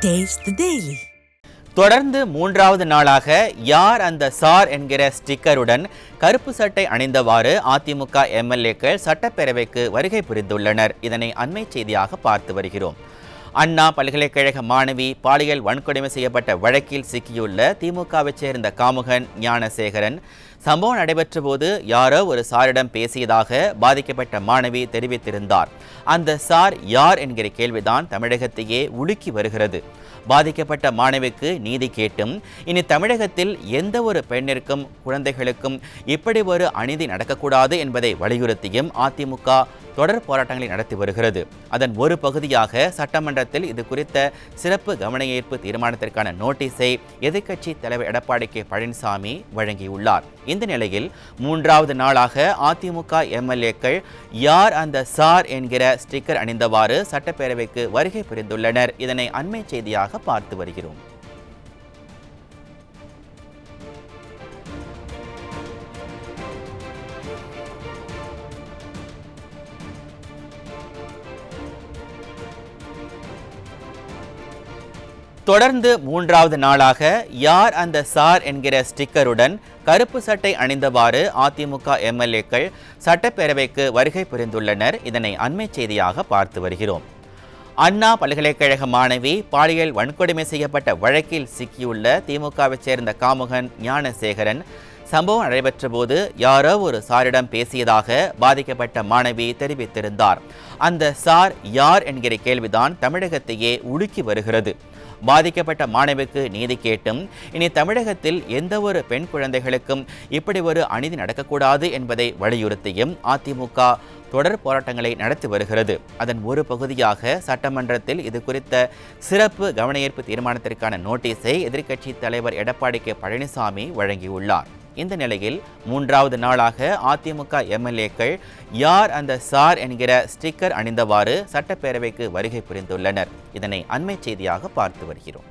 Taste the Daily. தொடர்ந்து மூன்றாவது நாளாக யார் அந்த சார் என்கிற ஸ்டிக்கருடன் கருப்பு சட்டை அணிந்தவாறு அதிமுக எம்எல்ஏக்கள் சட்டப்பேரவைக்கு வருகை புரிந்துள்ளனர். இதனை அண்மை செய்தியாக பார்த்து வருகிறோம். அண்ணா பல்கலைக்கழக மாணவி பாலியல் வன்கொடுமை செய்யப்பட்ட வழக்கில் சிக்கியுள்ள திமுகவைச் சேர்ந்த காமுகன் ஞானசேகரன் சம்பவம் நடைபெற்ற போது யாரோ ஒரு சாரிடம் பேசியதாக பாதிக்கப்பட்ட மாணவி தெரிவித்திருந்தார். அந்த சார் யார் என்கிற கேள்விதான் தமிழகத்தையே உலுக்கி வருகிறது. பாதிக்கப்பட்ட மாணவிக்கு நீதி கேட்டும் இனி தமிழகத்தில் எந்த ஒரு பெண்ணிற்கும் குழந்தைகளுக்கும் இப்படி ஒரு அநீதி நடக்கக்கூடாது என்பதை வலியுறுத்தியும் அதிமுக தொடர் போராட்டங்களை நடத்தி வருகிறது. அதன் ஒரு பகுதியாக சட்டமன்றத்தில் இது குறித்த சிறப்பு கவன ஈர்ப்பு தீர்மானத்திற்கான நோட்டீஸை எதிர்க்கட்சி தலைவர் எடப்பாடி கே பழனிசாமி வழங்கியுள்ளார். இந்த நிலையில் மூன்றாவது நாளாக அதிமுக எம்எல்ஏக்கள் யார் அந்த சார் என்கிற ஸ்டிக்கர் அணிந்தவாறு சட்டப்பேரவைக்கு வருகை புரிந்துள்ளனர். இதனை அண்மை செய்தியாக பார்த்து வருகிறோம். தொடர்ந்து மூன்றாவது நாளாக யார் அந்த சார் என்கிற ஸ்டிக்கருடன் கருப்பு சட்டை அணிந்தவாறு அதிமுக எம்எல்ஏக்கள் சட்டப்பேரவைக்கு வருகை புரிந்துள்ளனர். இதனை அண்மை செய்தியாக பார்த்து வருகிறோம். அண்ணா பல்கலைக்கழக மாணவி பாலியல் வன்கொடுமை செய்யப்பட்ட வழக்கில் சிக்கியுள்ள திமுகவைச் சேர்ந்த காமுகன் ஞானசேகரன் சம்பவம் நடைபெற்ற போது யாரோ ஒரு சாரிடம் பேசியதாக பாதிக்கப்பட்ட மாணவி தெரிவித்திருந்தார். அந்த சார் யார் என்கிற கேள்விதான் தமிழகத்தையே உலுக்கி வருகிறது. பாதிக்கப்பட்ட மாணவிக்கு நீதி கேட்டும் இனி தமிழகத்தில் எந்த ஒரு பெண் குழந்தைகளுக்கும் இப்படி ஒரு அநீதி நடக்கக்கூடாது என்பதை வலியுறுத்தியும் அதிமுக தொடர் போராட்டங்களை நடத்தி வருகிறது. அதன் ஒரு பகுதியாக சட்டமன்றத்தில் இது குறித்த சிறப்பு கவன ஈர்ப்பு தீர்மானத்திற்கான நோட்டீஸை எதிர்க்கட்சி தலைவர் எடப்பாடி கே பழனிசாமி வழங்கியுள்ளார். இந்த நிலையில் மூன்றாவது நாளாக அதிமுக எம்எல்ஏக்கள் யார் அந்த சார் என்கிற ஸ்டிக்கர் அணிந்தவாறு சட்டப்பேரவைக்கு வருகை புரிந்துள்ளனர். இதனை அண்மை செய்தியாக பார்த்து வருகிறோம்.